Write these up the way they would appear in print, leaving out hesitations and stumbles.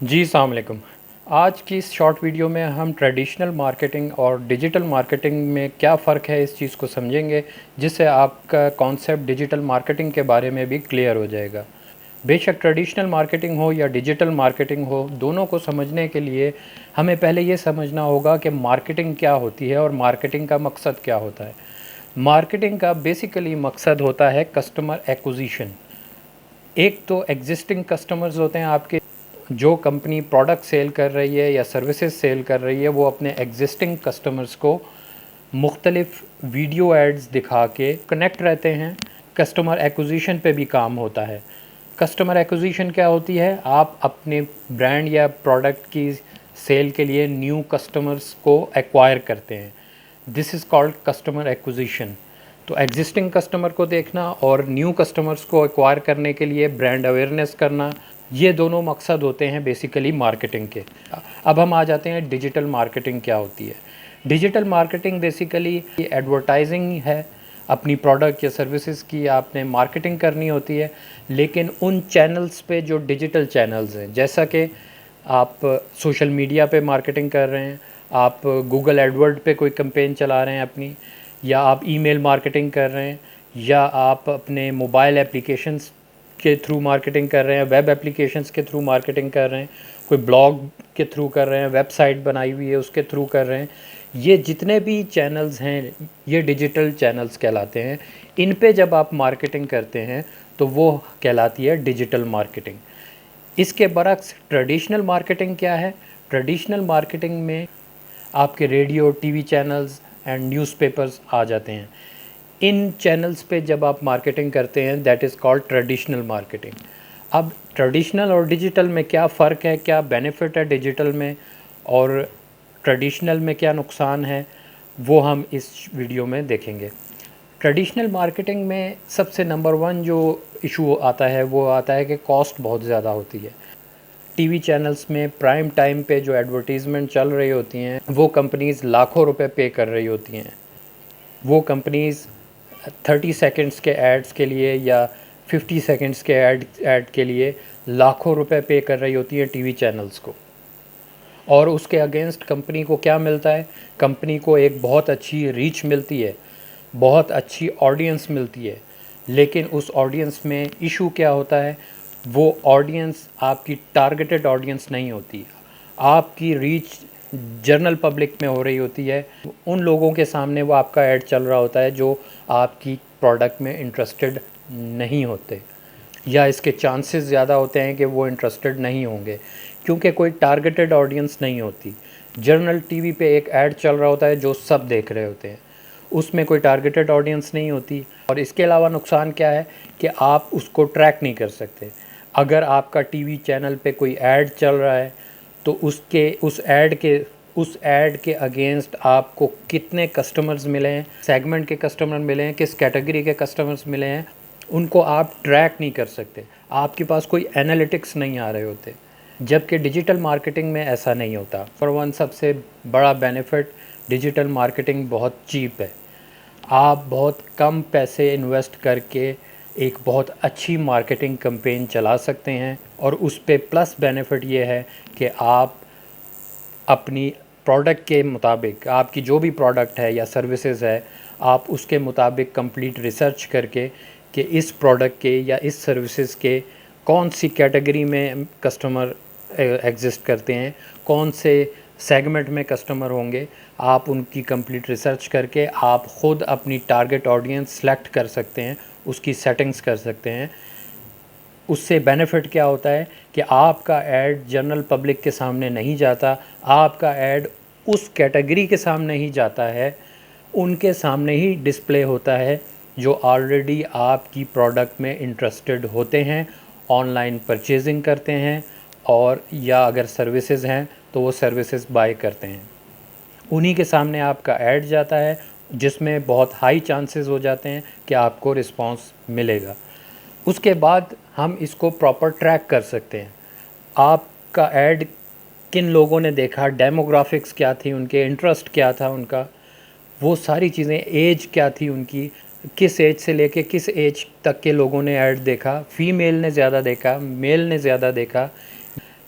जी अस्सलाम वालेकुम। आज की इस शॉर्ट वीडियो में हम ट्रेडिशनल मार्केटिंग और डिजिटल मार्केटिंग में क्या फ़र्क है इस चीज़ को समझेंगे, जिससे आपका कॉन्सेप्ट डिजिटल मार्केटिंग के बारे में भी क्लियर हो जाएगा। बेशक ट्रेडिशनल मार्केटिंग हो या डिजिटल मार्केटिंग हो, दोनों को समझने के लिए हमें पहले ये समझना होगा कि मार्केटिंग क्या होती है और मार्केटिंग का मकसद क्या होता है। मार्केटिंग का बेसिकली मकसद होता है कस्टमर एक्विजिशन। एक तो एग्जिस्टिंग कस्टमर्स होते हैं आपके, जो कंपनी प्रोडक्ट सेल कर रही है या सर्विसेज सेल कर रही है, वो अपने एग्जिस्टिंग कस्टमर्स को मुख्तलिफ वीडियो एड्स दिखा के कनेक्ट रहते हैं। कस्टमर एक्विजिशन पे भी काम होता है। कस्टमर एक्विजिशन क्या होती है? आप अपने ब्रांड या प्रोडक्ट की सेल के लिए न्यू कस्टमर्स को एक्वायर करते हैं। This is called customer acquisition. तो एग्जिस्टिंग कस्टमर को देखना और न्यू कस्टमर्स को एक्वायर करने के लिए ब्रांड अवेयरनेस करना, ये दोनों मकसद होते हैं बेसिकली मार्केटिंग के। अब हम आ जाते हैं डिजिटल मार्केटिंग क्या होती है। डिजिटल मार्केटिंग बेसिकली एडवर्टाइजिंग है। अपनी प्रोडक्ट या सर्विसेज की आपने मार्केटिंग करनी होती है, लेकिन उन चैनल्स पे जो डिजिटल चैनल्स हैं, जैसा कि आप सोशल मीडिया पे मार्केटिंग कर रहे हैं, आप गूगल एडवर्ड पे कोई कैंपेन चला रहे हैं अपनी, या आप ईमेल मार्केटिंग कर रहे हैं, या आप अपने मोबाइल एप्लीकेशंस के थ्रू मार्केटिंग कर रहे हैं, वेब एप्लीकेशंस के थ्रू मार्केटिंग कर रहे हैं, कोई ब्लॉग के थ्रू कर रहे हैं, वेबसाइट बनाई हुई है उसके थ्रू कर रहे हैं। ये जितने भी चैनल्स हैं, ये डिजिटल चैनल्स कहलाते हैं। इन पे जब आप मार्केटिंग करते हैं तो वो कहलाती है डिजिटल मार्केटिंग। इसके बरक्स ट्रेडिशनल मार्केटिंग क्या है? ट्रेडिशनल मार्केटिंग में आपके radio, TV channels and newspapers आ जाते हैं। इन चैनल्स पे जब आप मार्केटिंग करते हैं, that is called traditional marketing. अब ट्रेडिशनल और डिजिटल में क्या फ़र्क है, क्या बेनिफिट है डिजिटल में और ट्रेडिशनल में क्या नुकसान है, वो हम इस वीडियो में देखेंगे। ट्रेडिशनल मार्केटिंग में सबसे नंबर वन जो इशू आता है वो आता है कि कॉस्ट बहुत ज़्यादा होती है। टीवी चैनल्स में प्राइम टाइम पे जो एडवर्टीज़मेंट चल रही होती हैं, वो कंपनीज़ लाखों रुपए पे कर रही होती हैं। वो कंपनीज़ 30 सेकंड्स के एड्स के लिए या 50 सेकंड्स के ऐड के लिए लाखों रुपए पे कर रही होती है टीवी चैनल्स को। और उसके अगेंस्ट कंपनी को क्या मिलता है? कंपनी को एक बहुत अच्छी रीच मिलती है, बहुत अच्छी ऑडियंस मिलती है। लेकिन उस ऑडियंस में इशू क्या होता है? वो ऑडियंस आपकी टारगेटेड ऑडियंस नहीं होती। आपकी रीच जनरल पब्लिक में हो रही होती है। उन लोगों के सामने वो आपका ऐड चल रहा होता है जो आपकी प्रोडक्ट में इंटरेस्टेड नहीं होते, या इसके चांसेस ज़्यादा होते हैं कि वो इंटरेस्टेड नहीं होंगे, क्योंकि कोई टारगेटेड ऑडियंस नहीं होती। जनरल टीवी पे एक ऐड चल रहा होता है जो सब देख रहे होते हैं, उसमें कोई टारगेटेड ऑडियंस नहीं होती। और इसके अलावा नुकसान क्या है कि आप उसको ट्रैक नहीं कर सकते। अगर आपका टीवी चैनल पे कोई ऐड चल रहा है तो उस ऐड के अगेंस्ट आपको कितने कस्टमर्स मिले हैं, सेगमेंट के कस्टमर मिले हैं, किस कैटेगरी के कस्टमर्स मिले हैं, उनको आप ट्रैक नहीं कर सकते। आपके पास कोई एनालिटिक्स नहीं आ रहे होते। जबकि डिजिटल मार्केटिंग में ऐसा नहीं होता। फॉर वन, सबसे बड़ा बेनिफिट, डिजिटल मार्केटिंग बहुत चीप है। आप बहुत कम पैसे इन्वेस्ट करके एक बहुत अच्छी मार्केटिंग कैंपेन चला सकते हैं। और उस पे प्लस बेनिफिट ये है कि आप अपनी प्रोडक्ट के मुताबिक, आपकी जो भी प्रोडक्ट है या सर्विसेज है, आप उसके मुताबिक कंप्लीट रिसर्च करके कि इस प्रोडक्ट के या इस सर्विसेज के कौन सी कैटेगरी में कस्टमर एग्जिस्ट करते हैं, कौन से सेगमेंट में कस्टमर होंगे, आप उनकी कंप्लीट रिसर्च करके आप ख़ुद अपनी टारगेट ऑडियंस सेलेक्ट कर सकते हैं, उसकी सेटिंग्स कर सकते हैं। उससे बेनिफिट क्या होता है कि आपका ऐड जनरल पब्लिक के सामने नहीं जाता, आपका ऐड उस कैटेगरी के सामने ही जाता है, उनके सामने ही डिस्प्ले होता है जो ऑलरेडी आपकी प्रोडक्ट में इंटरेस्टेड होते हैं, ऑनलाइन परचेजिंग करते हैं, और या अगर सर्विसेज हैं तो वो सर्विसेज बाय करते हैं। उन्हीं के सामने आपका ऐड जाता है, जिसमें बहुत हाई चांसेस हो जाते हैं कि आपको रिस्पांस मिलेगा। उसके बाद हम इसको प्रॉपर ट्रैक कर सकते हैं। आपका ऐड किन लोगों ने देखा, डेमोग्राफिक्स क्या थी उनके, इंटरेस्ट क्या था उनका, वो सारी चीज़ें, एज क्या थी उनकी, किस एज से लेके किस एज तक के लोगों ने ऐड देखा, फ़ीमेल ने ज़्यादा देखा, मेल ने ज़्यादा देखा,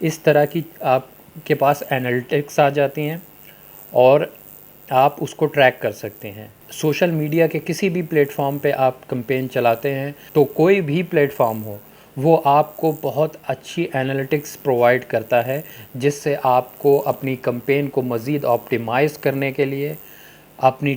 اس طرح کی آپ کے پاس انالیٹکس آ جاتی ہیں اور آپ اس کو ٹریک کر سکتے ہیں۔ سوشل میڈیا کے کسی بھی پلیٹ فارم پہ آپ کمپین چلاتے ہیں تو کوئی بھی پلیٹ فارم ہو وہ آپ کو بہت اچھی انالیٹکس پرووائڈ کرتا ہے، جس سے آپ کو اپنی کمپین کو مزید آپٹیمائز کرنے کے لیے، اپنی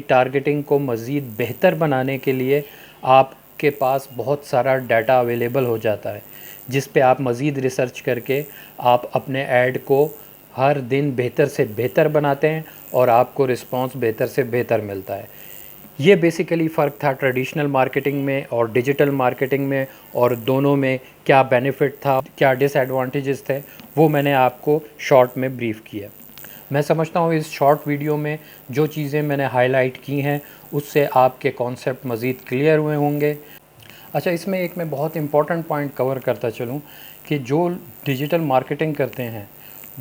ٹارگیٹنگ کو مزید بہتر بنانے کے لیے آپ کے پاس بہت سارا ڈیٹا اویلیبل ہو جاتا ہے، جس پہ آپ مزید ریسرچ کر کے آپ اپنے ایڈ کو ہر دن بہتر سے بہتر بناتے ہیں اور آپ کو رسپانس بہتر سے بہتر ملتا ہے۔ یہ بیسیکلی فرق تھا ٹریڈیشنل مارکیٹنگ میں اور ڈیجیٹل مارکیٹنگ میں، اور دونوں میں کیا بینیفٹ تھا، کیا ڈس ایڈوانٹیجز تھے، وہ میں نے آپ کو شارٹ میں بریف کیا۔ میں سمجھتا ہوں اس شارٹ ویڈیو میں جو چیزیں میں نے ہائی لائٹ کی ہیں اس سے آپ کے کانسیپٹ مزید کلیئر ہوئے ہوں گے۔ اچھا، اس میں ایک میں بہت امپورٹنٹ پوائنٹ کور کرتا چلوں کہ جو ڈیجیٹل مارکیٹنگ کرتے ہیں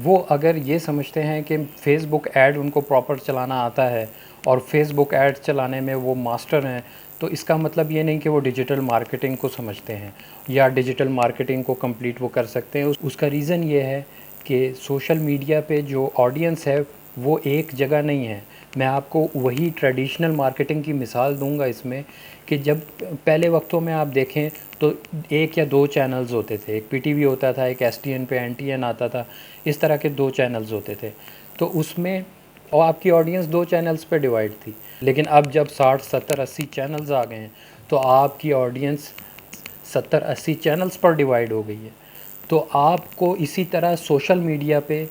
وہ اگر یہ سمجھتے ہیں کہ فیس بک ایڈ ان کو پراپر چلانا آتا ہے اور فیس بک ایڈ چلانے میں وہ ماسٹر ہیں، تو اس کا مطلب یہ نہیں کہ وہ ڈیجیٹل مارکیٹنگ کو سمجھتے ہیں یا ڈیجیٹل مارکیٹنگ کو کمپلیٹ وہ کر سکتے ہیں۔ اس کا ریزن یہ ہے کہ سوشل میڈیا پہ جو آڈینس ہے وہ ایک جگہ نہیں ہے۔ میں آپ کو وہی ٹریڈیشنل مارکیٹنگ کی مثال دوں گا اس میں، کہ جب پہلے وقتوں میں آپ دیکھیں تو ایک یا دو چینلز ہوتے تھے، ایک پی ٹی وی ہوتا تھا، ایک ایس ٹی این پہ این ٹی این آتا تھا، اس طرح کے دو چینلز ہوتے تھے، تو اس میں اور آپ کی آڈینس دو چینلز پہ ڈیوائیڈ تھی۔ لیکن اب جب 60 70 80 چینلز آ گئے ہیں تو آپ کی آڈینس 70 80 چینلز پر ڈیوائیڈ ہو گئی ہے۔ تو آپ کو اسی طرح سوشل میڈیا پہ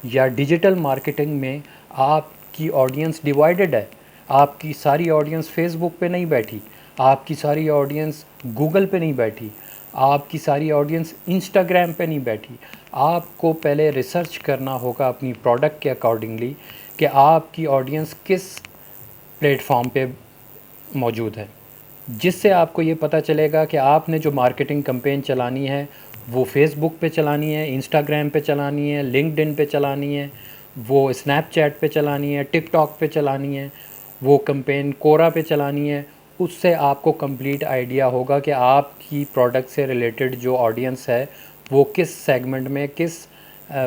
یا ڈیجیٹل مارکیٹنگ میں آپ کی آڈینس ڈیوائیڈڈ ہے۔ آپ کی ساری آڈینس فیس بک پہ نہیں بیٹھی، آپ کی ساری آڈینس گوگل پہ نہیں بیٹھی، آپ کی ساری آڈینس انسٹاگرام پہ نہیں بیٹھی۔ آپ کو پہلے ریسرچ کرنا ہوگا اپنی پروڈکٹ کے اکارڈنگلی کہ آپ کی آڈینس کس پلیٹ فارم پہ موجود ہے، جس سے آپ کو یہ پتہ چلے گا کہ آپ نے جو مارکیٹنگ کمپین چلانی ہے وہ فیس بک پہ چلانی ہے، انسٹاگرام پہ چلانی ہے، لنکڈ ان پہ چلانی ہے، وہ اسنیپ چیٹ پہ چلانی ہے، ٹک ٹاک پہ چلانی ہے، وہ کمپین کورا پہ چلانی ہے۔ اس سے آپ کو کمپلیٹ آئیڈیا ہوگا کہ آپ کی پروڈکٹ سے ریلیٹڈ جو آڈینس ہے وہ کس سیگمنٹ میں، کس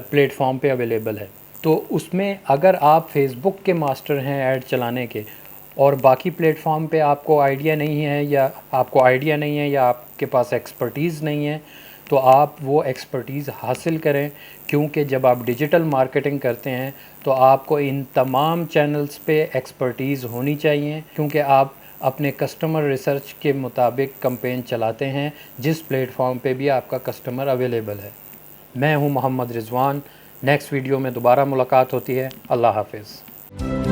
پلیٹ فارم پہ اویلیبل ہے۔ تو اس میں اگر آپ فیس بک کے ماسٹر ہیں ایڈ چلانے کے اور باقی پلیٹ فارم پہ آپ کو آئیڈیا نہیں ہے یا آپ کے پاس ایکسپرٹیز نہیں ہے، تو آپ وہ ایکسپرٹیز حاصل کریں، کیونکہ جب آپ ڈیجیٹل مارکیٹنگ کرتے ہیں تو آپ کو ان تمام چینلز پہ ایکسپرٹیز ہونی چاہیے، کیونکہ آپ اپنے کسٹمر ریسرچ کے مطابق کمپین چلاتے ہیں جس پلیٹ فارم پہ بھی آپ کا کسٹمر اویلیبل ہے۔ میں ہوں محمد رضوان۔ نیکسٹ ویڈیو میں دوبارہ ملاقات ہوتی ہے۔ اللہ حافظ۔